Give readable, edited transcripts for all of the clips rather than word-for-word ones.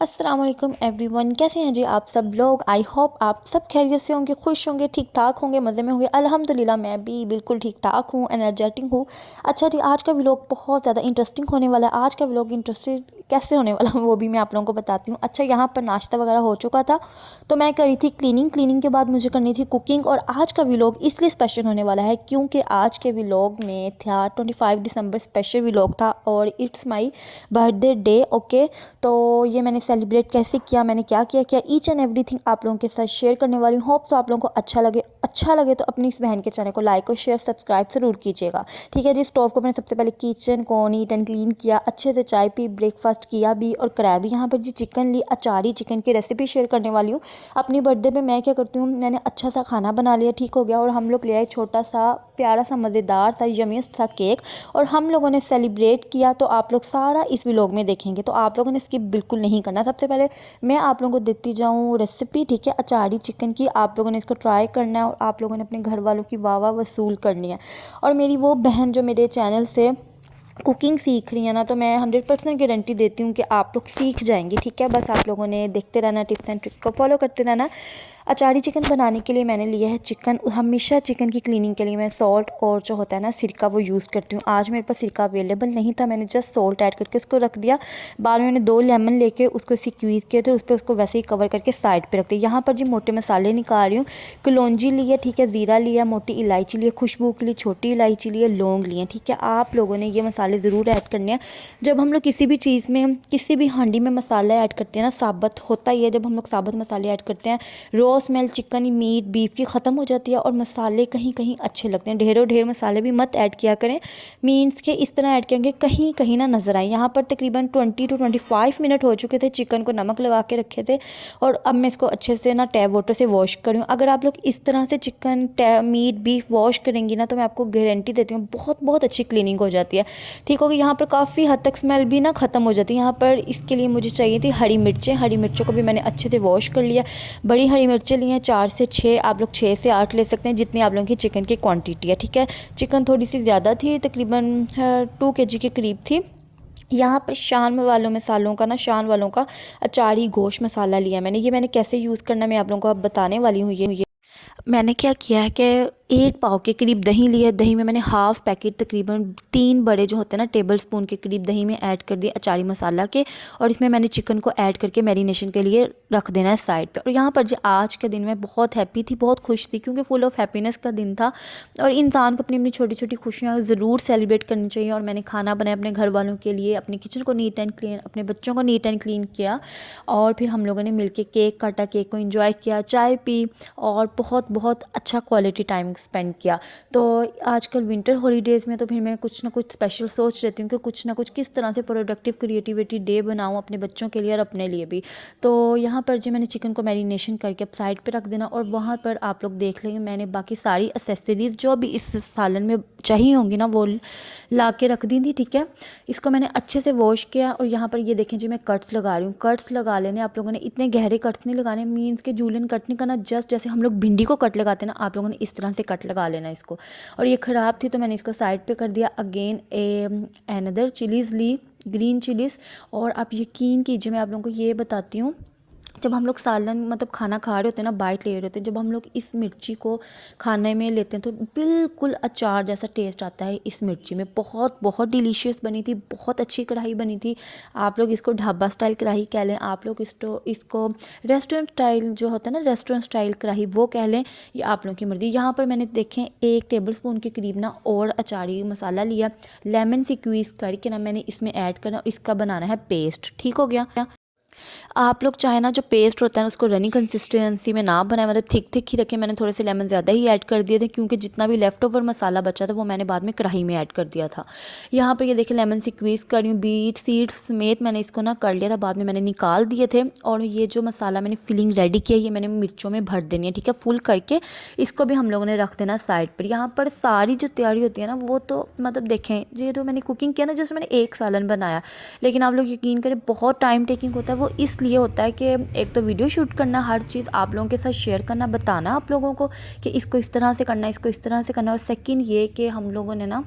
अस्सलाम वालेकुम एवरीवन, कैसे हैं जी आप सब लोग। आई होप आप सब खैरियत से होंगे, खुश होंगे, ठीक ठाक होंगे, मज़े में होंगे। अल्हम्दुलिल्लाह मैं भी बिल्कुल ठीक ठाक हूँ, एनर्जेटिक हूँ। अच्छा जी, आज का व्लॉग बहुत ज़्यादा इंटरेस्टिंग होने वाला है। आज का व्लॉग इंटरेस्टिंग कैसे होने वाला है वो भी मैं आप लोगों को बताती हूँ। अच्छा, यहाँ पर नाश्ता वगैरह हो चुका था तो मैं करी थी क्लीनिंग के बाद मुझे करनी थी कुकिंग। और आज का व्लॉग इसलिए स्पेशल होने वाला है क्योंकि आज के व्लॉग में था 25 दिसंबर स्पेशल व्लॉग था और it's my birthday day. Okay, तो ये मैंने सेलिब्रेट कैसे किया, मैंने क्या किया क्या ईच एंड एवरीथिंग आप लोगों के साथ शेयर करने वाली हूँ। होप तो आप लोगों को अच्छा लगे तो अपनी इस बहन के चैनल को लाइक और शेयर सब्सक्राइब ज़रूर कीजिएगा। ठीक है जी। स्टोव को मैंने सबसे पहले किचन को नीट एंड क्लीन किया, अच्छे से चाय पी, ब्रेकफास्ट किया भी और कराया भी। यहाँ पर जी चिकन ली, अचारी चिकन की रेसिपी शेयर करने वाली हूँ। अपनी बर्थडे पे मैं क्या करती हूँ, मैंने अच्छा सा खाना बना लिया, ठीक हो गया। और हम लोग ले आए छोटा सा प्यारा सा मज़ेदार सा यमीस्ट सा केक और हम लोगों ने सेलिब्रेट किया। तो आप लोग सारा इस व्लॉग में देखेंगे, तो आप लोगों ने स्किप बिल्कुल नहीं करना। सबसे पहले मैं आप लोगों को देती जाऊँ रेसिपी, ठीक है, अचारी चिकन की। आप लोगों ने इसको ट्राई करना है और आप लोगों ने अपने घर वालों की वाह वसूल करनी है। और मेरी वो बहन जो मेरे चैनल से कुकिंग सीख रही है ना, तो मैं 100% गारंटी देती हूँ कि आप लोग सीख जाएंगी। ठीक है, बस आप लोगों ने देखते रहना, टिप्स एंड ट्रिक को फॉलो करते रहना। अचारी चिकन बनाने के लिए मैंने लिया है चिकन। हमेशा चिकन की क्लीनिंग के लिए मैं सॉल्ट और जो होता है ना सिरका वो यूज़ करती हूँ। आज मेरे पास सिरका अवेलेबल नहीं था, मैंने जस्ट सॉल्ट ऐड करके उसको रख दिया। बाद में मैंने 2 लेमन लेके उसको स्क्वीज़ किए थे, उस पर उसको वैसे ही कवर करके साइड पे रख दिया। यहाँ पर जी मोटे मसाले निकाल रही हूँ। कलौंजी लिया, ठीक है, ज़ीरा लिया, मोटी इलायची लिया, खुशबू के लिए छोटी इलायची लिए, लौंग लिए। ठीक है, आप लोगों ने ये मसाले ज़रूर ऐड करने हैं। जब हम लोग किसी भी चीज़ में, किसी भी हांडी में मसाला ऐड करते हैं ना, साबुत होता ही है, जब हम लोग साबुत मसाले ऐड करते हैं, रो स्मेल चिकन मीट बीफ की ख़त्म हो जाती है और मसाले कहीं कहीं अच्छे लगते हैं। ढेरों ढेर मसाले भी मत ऐड किया करें, मीन्स के इस तरह ऐड करेंगे कहीं कहीं ना नज़र आए। यहाँ पर तकरीबन 20 to 25 मिनट हो चुके थे, चिकन को नमक लगा के रखे थे और अब मैं इसको अच्छे से ना टैप वाटर से वॉश करूँ। अगर आप लोग इस तरह से चिकन मीट बीफ वॉश करेंगी ना, तो मैं आपको गारंटी देती हूँ बहुत बहुत अच्छी क्लीनिंग हो जाती है। ठीक होगी। यहाँ पर काफ़ी हद तक स्मेल भी ना ख़त्म हो जाती है। यहाँ पर इसके लिए मुझे चाहिए थी हरी मिर्चें। हरी मिर्चों को भी मैंने अच्छे से वॉश कर लिया। बड़ी हरी मिर्चें ली हैं 4 से 6, आप लोग 6 से 8 ले सकते हैं जितनी आप लोगों की चिकन की क्वांटिटी है। ठीक है, चिकन थोड़ी सी ज़्यादा थी, तकरीबन 2 kg के करीब थी। यहाँ पर शान वालों मसालों का ना, शान वालों का अचारी गोश्त मसाला लिया मैंने। ये मैंने कैसे यूज़ करना मैं आप लोगों को अब बताने वाली हूँ। ये मैंने क्या किया है कि 1 पाव के करीब दही लिया। दही में मैंने हाफ़ पैकेट तकरीबन 3 बड़े जो होते हैं ना टेबल स्पून के करीब दही में ऐड कर दिए अचारी मसाला के। और इसमें मैंने चिकन को ऐड करके मैरिनेशन के लिए रख देना है साइड पे। और यहाँ पर जो आज के दिन मैं बहुत हैप्पी थी, बहुत खुश थी, क्योंकि फुल ऑफ हैप्पीनेस का दिन था और इंसान को अपनी अपनी छोटी छोटी खुशियाँ ज़रूर सेलिब्रेट करनी चाहिए। और मैंने खाना बनाया अपने घर वालों के लिए, अपने किचन को नीट एंड क्लीन, अपने बच्चों को नीट एंड क्लीन किया और फिर हम लोगों ने मिलकर केक काटा, केक को इंजॉय किया, चाय पी और बहुत बहुत अच्छा क्वालिटी टाइम स्पेंड किया। तो आजकल विंटर हॉलीडेज़ में तो फिर मैं कुछ ना कुछ स्पेशल सोच रहती हूँ कि कुछ ना कुछ किस तरह से प्रोडक्टिव क्रिएटिविटी डे बनाऊँ अपने बच्चों के लिए और अपने लिए भी। तो यहाँ पर जो मैंने चिकन को मैरिनेशन करके अब साइड पे रख देना और वहाँ पर आप लोग देख लेंगे मैंने बाकी सारी एसेसरीज़ जो भी इस सालन में चाहिए होंगी ना वो ला के रख दी थी। ठीक है, इसको मैंने अच्छे से वॉश किया और यहाँ पर ये देखें जी मैं कट्स लगा रही हूँ। कट्स लगा लेने आप लोगों ने, इतने गहरे कट्स नहीं लगाने, मीन्स के जूलियन कट नहीं करना, जस्ट जैसे हम लोग भिंडी को कट लगाते हैं ना, आप लोगों ने इस तरह से कट लगा लेना इसको। और ये ख़राब थी तो मैंने इसको साइड पे कर दिया। अगेन अनदर चिलीज़ ली, ग्रीन चिलीज़। और आप यकीन कीजिए मैं आप लोगों को ये बताती हूँ, जब हम लोग सालन मतलब खाना खा रहे होते हैं ना, बाइट ले रहे होते हैं, जब हम लोग इस मिर्ची को खाने में लेते हैं तो बिल्कुल अचार जैसा टेस्ट आता है इस मिर्ची में। बहुत बहुत डिलीशियस बनी थी, बहुत अच्छी कढ़ाई बनी थी। आप लोग इसको ढाबा स्टाइल कढ़ाई कह लें, आप लोग इसको रेस्टोरेंट स्टाइल जो होता है ना, रेस्टोरेंट स्टाइल कढ़ाई वो कह लें, ये आप लोगों की मर्ज़ी। यहाँ पर मैंने देखें 1 टेबल स्पून के करीब ना और अचारी मसाला लिया, लेमन स्क्वीज़ करके ना मैंने इसमें ऐड करना और इसका बनाना है पेस्ट। ठीक हो गया। आप लोग चाहे ना जो पेस्ट होता है ना उसको रनी कंसिस्टेंसी में ना बनाए, मतलब थिक थिक ही रखें। मैंने थोड़े से लेमन ज़्यादा ही ऐड कर दिए थे क्योंकि जितना भी लेफ़्ट ओवर मसाला बचा था वो मैंने बाद में कढ़ाई में ऐड कर दिया था। यहाँ पर ये देखें लेमन स्क्वीज़ कर रही हूँ, बीट सीड समेत मैंने इसको ना कर लिया था, बाद में मैंने निकाल दिए थे। और ये जो मसाला मैंने फिलिंग रेडी किया ये मैंने मिर्चों में भर देनी है। ठीक है, फुल करके इसको भी हम लोगों ने रख देना साइड पर। यहाँ पर सारी जो तैयारी होती है ना वो तो मतलब देखें ये तो मैंने कुकिंग किया ना, जैसे मैंने 1 सालन बनाया, लेकिन आप लोग यकीन करें बहुत टाइम टेकिंग होता है। वो इसलिए होता है कि एक तो वीडियो शूट करना, हर चीज़ आप लोगों के साथ शेयर करना, बताना आप लोगों को कि इसको इस तरह से करना है, इसको इस तरह से करना। और सेकंड ये कि हम लोगों ने ना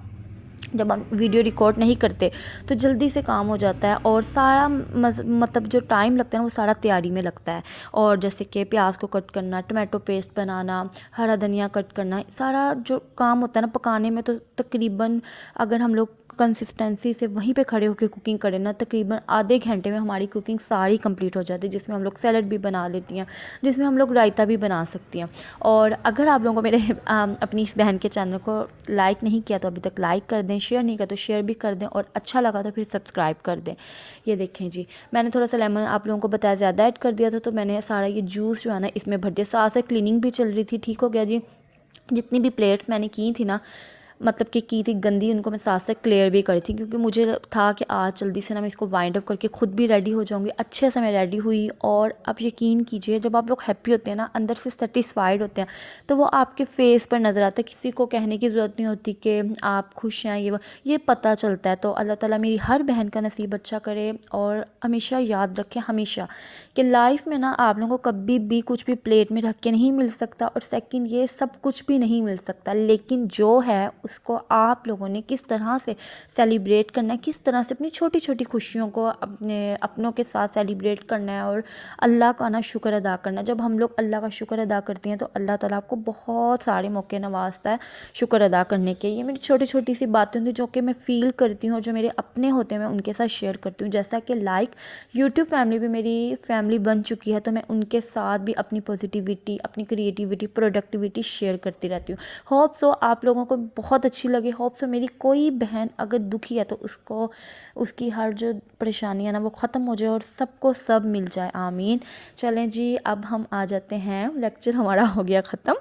जब हम वीडियो रिकॉर्ड नहीं करते तो जल्दी से काम हो जाता है और सारा मतलब जो टाइम लगता है ना वो सारा तैयारी में लगता है। और जैसे कि प्याज को कट करना, टमाटो पेस्ट बनाना, हरा धनिया कट करना, सारा जो काम होता है ना पकाने में, तो तकरीबन अगर हम लोग कंसिस्टेंसी से वहीं पे खड़े होकर कुकिंग करें ना, तकरीबन आधे घंटे में हमारी कुकिंग सारी कंप्लीट हो जाती है, जिसमें हम लोग सैलड भी बना लेती हैं, जिसमें हम लोग रायता भी बना सकती हैं। और अगर आप लोगों को मेरे अपनी इस बहन के चैनल को लाइक नहीं किया तो अभी तक लाइक कर दें, शेयर नहीं किया तो शेयर भी कर दें, और अच्छा लगा तो फिर सब्सक्राइब कर दें। ये देखें जी, मैंने थोड़ा सा लेमन आप लोगों को बताया ज़्यादा ऐड कर दिया था, तो मैंने सारा ये जूस जो है ना इसमें भर दिया। साथ साथ क्लीनिंग भी चल रही थी, ठीक हो गया जी। जितनी भी प्लेट्स मैंने की थी ना, मतलब कि की थी गंदी, उनको मैं साथ साथ क्लियर भी करी थी, क्योंकि मुझे था कि आज जल्दी से ना मैं इसको वाइंड अप करके खुद भी रेडी हो जाऊंगी। अच्छे से मैं रेडी हुई, और आप यकीन कीजिए जब आप लोग हैप्पी होते हैं ना, अंदर से सेटिस्फाइड होते हैं, तो वो आपके फेस पर नज़र आता है। किसी को कहने की ज़रूरत नहीं होती कि आप खुश हैं, ये पता चलता है। तो अल्लाह ताला मेरी हर बहन का नसीब अच्छा करे, और हमेशा याद रखें हमेशा कि लाइफ में ना आप लोगों को कभी भी कुछ भी प्लेट में रख के नहीं मिल सकता, और सेकंड ये सब कुछ भी नहीं मिल सकता, लेकिन जो है उसको आप लोगों ने किस तरह से सेलिब्रेट करना है, किस तरह से अपनी छोटी छोटी खुशियों को अपने अपनों के साथ सेलिब्रेट करना है, और अल्लाह का ना शुक्र अदा करना है। जब हम लोग अल्लाह का शुक्र अदा करते हैं तो अल्लाह ताला आपको बहुत सारे मौके नवाजता है शुक्र अदा करने के। ये मेरी छोटी छोटी सी बातें होती जो कि मैं फ़ील करती हूँ, जो मेरे अपने होते हैं मैं उनके साथ शेयर करती हूँ। जैसा कि लाइक यूट्यूब फैमिली भी मेरी फैमिली बन चुकी है, तो मैं उनके साथ भी अपनी पॉजिटिविटी, अपनी क्रिएटिविटी, प्रोडक्टिविटी शेयर करती रहती हूँ। होप सो आप लोगों को बहुत अच्छी लगे। होप सो मेरी कोई बहन अगर दुखी है तो उसको उसकी हर जो परेशानी है ना वो ख़त्म हो जाए, और सबको सब मिल जाए, आमीन। चलें जी, अब हम आ जाते हैं, लेक्चर हमारा हो गया ख़त्म।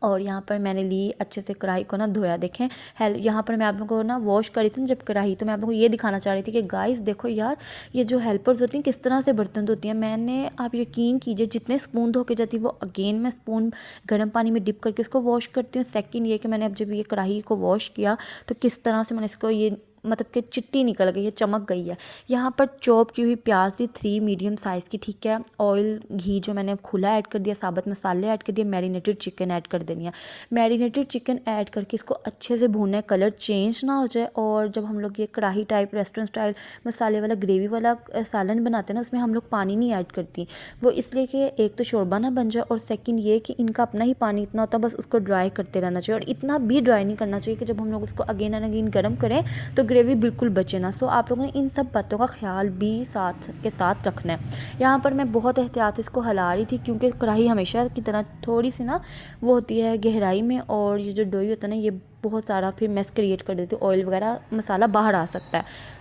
और यहाँ पर मैंने ली अच्छे से कढ़ाई को ना धोया। देखें यहाँ पर मैं आप लोगों को ना वॉश करी थी ना जब कढ़ाई, तो मैं आप लोगों को ये दिखाना चाह रही थी कि गाइस देखो यार, ये जो हेल्पर्स होती हैं किस तरह से बर्तन धोती हैं। मैंने, आप यकीन कीजिए, जितने स्पून धो के जाती वो अगेन मैं स्पून गर्म पानी में डिप करके इसको वॉश करती हूँ। सेकंड ये कि मैंने अब जब ये कढ़ाई को वॉश किया तो किस तरह से मैंने इसको ये मतलब कि चिट्टी निकल गई है, चमक गई है। यहाँ पर चॉप की हुई प्याज थी 3 मीडियम साइज़ की, ठीक है। ऑयल घी जो मैंने खुला ऐड कर दिया, साबुत मसाले ऐड कर दिए, मैरिनेटेड चिकन ऐड कर देनी है। मैरिनेटेड चिकन ऐड करके इसको अच्छे से भूनना है, कलर चेंज ना हो जाए। और जब हम लोग ये कढ़ाई टाइप रेस्टोरेंट स्टाइल मसाले वाला ग्रेवी वाला सालन बनाते हैं ना, उसमें हम लोग पानी नहीं ऐड करती, वो इसलिए कि एक तो शोरबा ना बन जाए, और सेकंड ये कि इनका अपना ही पानी इतना होता है, बस उसको ड्राई करते रहना चाहिए। और इतना भी ड्राई नहीं करना चाहिए कि जब हम लोग उसको अगेन एंड अगेन गर्म करें तो ग्रेवी बिल्कुल बचे ना। सो आप लोगों ने इन सब बातों का ख्याल भी साथ के साथ रखना है। यहाँ पर मैं बहुत एहतियात से इसको हिला रही थी, क्योंकि कढ़ाई हमेशा की तरह थोड़ी सी ना वो होती है गहराई में, और ये जो डोई होता है ना ये बहुत सारा फिर मेस क्रिएट कर देती है, ऑयल वगैरह मसाला बाहर आ सकता है।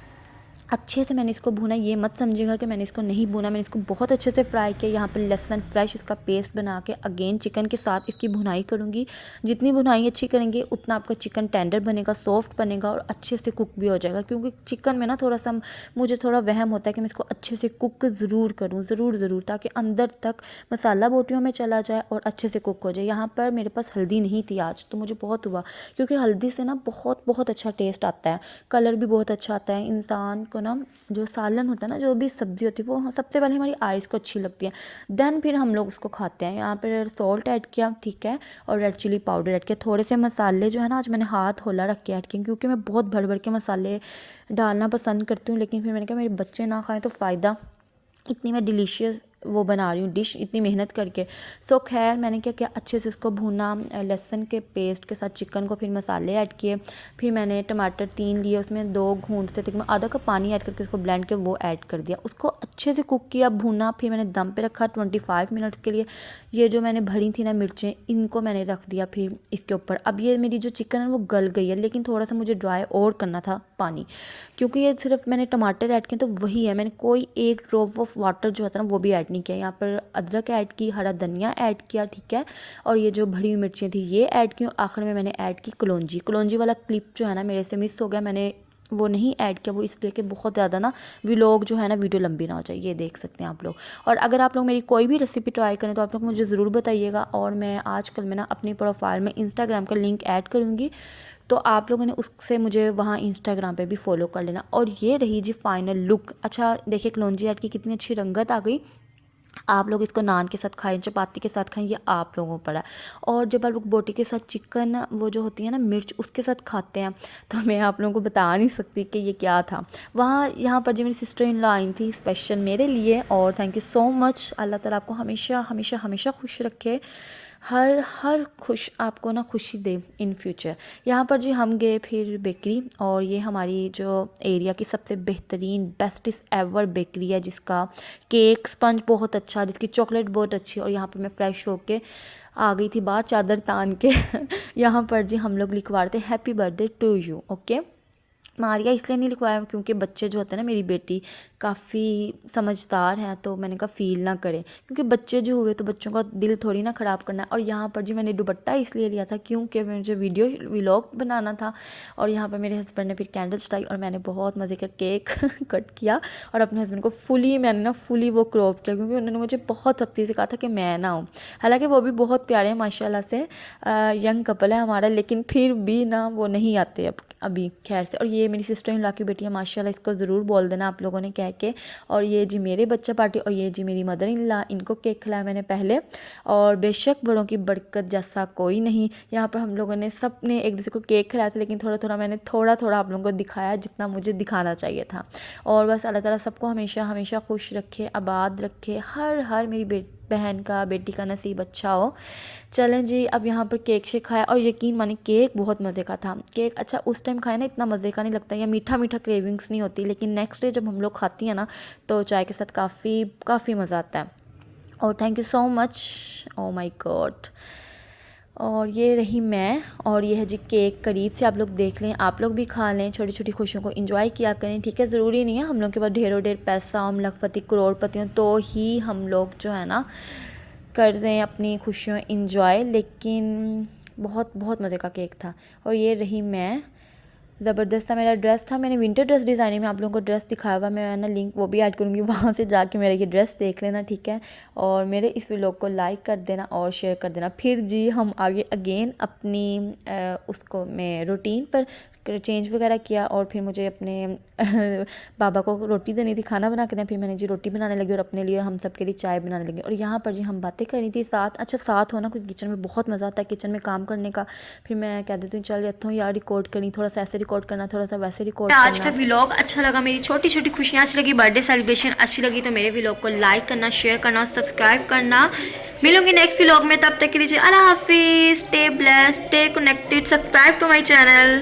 अच्छे से मैंने इसको भूना, ये मत समझिएगा कि मैंने इसको नहीं भूना, मैंने इसको बहुत अच्छे से फ्राई किया। यहाँ पर लहसुन फ्रेश इसका पेस्ट बना के अगेन चिकन के साथ इसकी भुनाई करूँगी। जितनी भुनाई अच्छी करेंगे उतना आपका चिकन टेंडर बनेगा, सॉफ्ट बनेगा, और अच्छे से कुक भी हो जाएगा। क्योंकि चिकन में ना थोड़ा सा मुझे थोड़ा वहम होता है कि मैं इसको अच्छे से कुक ज़रूर करूँ, ज़रूर, ताकि अंदर तक मसाला बोटियों में चला जाए और अच्छे से कुक हो जाए। यहाँ पर मेरे पास हल्दी नहीं थी आज, तो मुझे बहुत हुआ, क्योंकि हल्दी से ना बहुत अच्छा टेस्ट आता है, कलर भी बहुत अच्छा आता है। इंसान को ना जो सालन होता है ना, जो भी सब्ज़ी होती है, वो सबसे पहले हमारी आइज़ को अच्छी लगती है, देन फिर हम लोग उसको खाते हैं। यहाँ पर सॉल्ट ऐड किया, ठीक है, और रेड चिली पाउडर ऐड किया। थोड़े से मसाले जो है ना आज मैंने हाथ होला रख के ऐड किए, क्योंकि मैं बहुत भर भर के मसाले डालना पसंद करती हूँ, लेकिन फिर मैंने कहा मेरे बच्चे ना खाएँ तो फ़ायदा, इतनी मैं डिलीशियस वो बना रही हूँ डिश इतनी मेहनत करके। सो खैर मैंने क्या किया, अच्छे से उसको भूना लहसुन के पेस्ट के साथ चिकन को, फिर मसाले ऐड किए, फिर मैंने टमाटर 3 लिए, उसमें 2 घूंट से तक मैं आधा कप पानी ऐड करके उसको ब्लेंड किया, वो ऐड कर दिया, उसको अच्छे से कुक किया, भूना। फिर मैंने दम पे रखा 25 मिनट्स के लिए। ये जो मैंने भरी थी ना मिर्चें, इनको मैंने रख दिया फिर इसके ऊपर। अब ये मेरी जो चिकन है वो गल गई है, लेकिन थोड़ा सा मुझे ड्राई और करना था पानी, क्योंकि ये सिर्फ मैंने टमाटर ऐड किए तो वही है, मैंने कोई एक ड्रॉप ऑफ वाटर जो होता है ना वो भी ऐड नहीं किया। यहाँ पर अदरक ऐड की, हरा धनिया ऐड किया, ठीक है, और ये जो भरी हुई मिर्चें थी ये ऐड की। आखिर में मैंने ऐड की कलौंजी वाला क्लिप जो है ना मेरे से मिस हो गया, मैंने वो नहीं ऐड किया, वो इसलिए कि बहुत ज़्यादा ना व्लॉग जो है ना वीडियो लंबी ना हो जाए। ये देख सकते हैं आप लोग। और अगर आप लोग मेरी कोई भी रेसिपी ट्राई करें तो आप लोग मुझे ज़रूर बताइएगा, और मैं आजकल में ना अपनी प्रोफाइल में इंस्टाग्राम का लिंक ऐड करूँगी, तो आप लोगों ने उससे मुझे वहाँ इंस्टाग्राम पे भी फॉलो कर लेना। और ये रही जी फाइनल लुक। अच्छा देखिए कलौंजी ऐड की कितनी अच्छी रंगत आ गई, आप लोग इसको नान के साथ खाएं, चपाती के साथ खाएं, ये आप लोगों पर है। और जब आप लोग बोटी के साथ चिकन वो जो होती है ना मिर्च उसके साथ खाते हैं तो मैं आप लोगों को बता नहीं सकती कि ये क्या था। वहाँ यहाँ पर जो मेरी सिस्टर इन लॉ आई थी स्पेशल मेरे लिए, और थैंक यू सो मच। अल्लाह ताला आपको हमेशा हमेशा हमेशा खुश रखे, हर खुश आपको ना खुशी दे इन फ्यूचर। यहाँ पर जी हम गए फिर बेकरी, और ये हमारी जो एरिया की सबसे बेहतरीन बेस्टेस्ट एवर बेकरी है, जिसका केक स्पंज बहुत अच्छा, जिसकी चॉकलेट बहुत अच्छी। और यहाँ पर मैं फ़्रेश होके आ गई थी बाहर चादर तान के यहाँ पर जी हम लोग लिखवा रहे थे happy birthday to you. Okay, Maria इसलिए नहीं लिखवाया क्योंकि बच्चे जो होते हैं ना, मेरी बेटी काफ़ी समझदार है, तो मैंने कहा फ़ील ना करे, क्योंकि बच्चे जो हुए तो बच्चों का दिल थोड़ी ना ख़राब करना है। और यहाँ पर जी मैंने दुपट्टा इसलिए लिया था क्योंकि मुझे वीडियो व्लॉग बनाना था। और यहाँ पर मेरे हस्बैंड ने फिर कैंडल्स लाई और मैंने बहुत मज़े का केक कट किया, और अपने हस्बैंड को फुली वो क्रॉप किया, क्योंकि उन्होंने मुझे बहुत सख्ती से कहा था कि मैं ना हूँ। हालाँकि वो भी बहुत प्यारे हैं माशाल्लाह से, यंग कपल है हमारा, लेकिन फिर भी ना वो नहीं आते अब अभी खैर से। और ये मेरी सिस्टर इन लॉ की बेटी है माशाल्लाह, इसको ज़रूर बोल देना आप लोगों ने कह के। और ये जी मेरे बच्चा पार्टी, और ये जी मेरी मदर इन लॉ, इनको केक खिलाया मैंने पहले। और बेशक बड़ों की बरकत जैसा कोई नहीं, यहाँ पर हम लोगों ने सब ने एक दूसरे को केक खिलाया था, लेकिन मैंने थोड़ा आप लोगों को दिखाया जितना मुझे दिखाना चाहिए था। और बस अल्लाह ताला सबको हमेशा हमेशा खुश रखे, आबाद रखे, हर मेरी बहन का बेटी का नसीब अच्छा हो। चलें जी, अब यहाँ पर केक शेक खाया, और यकीन माने केक बहुत मज़े का था। केक अच्छा उस टाइम खाया ना इतना मज़े का नहीं लगता, या मीठा क्रेविंग्स नहीं होती, लेकिन नेक्स्ट डे जब हम लोग खाती हैं ना तो चाय के साथ काफ़ी मज़ा आता है। और thank you so much, oh my God. और ये रही मैं, और ये है जी केक, करीब से आप लोग देख लें, आप लोग भी खा लें, छोटी छोटी खुशियों को एंजॉय किया करें, ठीक है। ज़रूरी नहीं है हम लोग के पास ढेर पैसा, हम लखपति करोड़पति हों तो ही हम लोग जो है ना कर दें अपनी खुशियों एंजॉय, लेकिन बहुत मज़े का केक था। और ये रही मैं, ज़बरदस्त था मेरा ड्रेस था, मैंने विंटर ड्रेस डिज़ाइनिंग में आप लोगों को ड्रेस दिखाया हुआ, मैं ना लिंक वो भी ऐड करूँगी, वहाँ से जाके मेरा ये ड्रेस देख लेना, ठीक है। और मेरे इस व्लॉग को लाइक कर देना और शेयर कर देना। फिर जी हम आगे अगेन अपनी उसको मैं रूटीन पर चेंज वगैरह किया, और फिर मुझे अपने बाबा को रोटी देनी थी, खाना बना के देना, फिर मैंने जी रोटी बनाने लगी और अपने लिए हम सब के लिए चाय बनाने लगी। और यहाँ पर जी हम बातें कर रही थी साथ, अच्छा साथ होना, क्योंकि किचन में बहुत मज़ा आता है किचन में काम करने का। फिर मैं कह देती हूँ चल जाता हूँ यार रिकॉर्ड करनी, थोड़ा सा ऐसे रिकॉर्ड करना, थोड़ा सा वैसे रिकॉर्ड करना। आज का व्लॉग अच्छा लगा, मेरी छोटी छोटी खुशियाँ अच्छी लगी, बर्थडे सेलिब्रेशन अच्छी लगी, तो मेरे व्लॉग को लाइक करना, शेयर करना और सब्सक्राइब करना। मिलूंगी नेक्स्ट व्लॉग में, तब तक के लिए अल्लाह हाफिज़, stay blessed, stay connected, subscribe to my channel.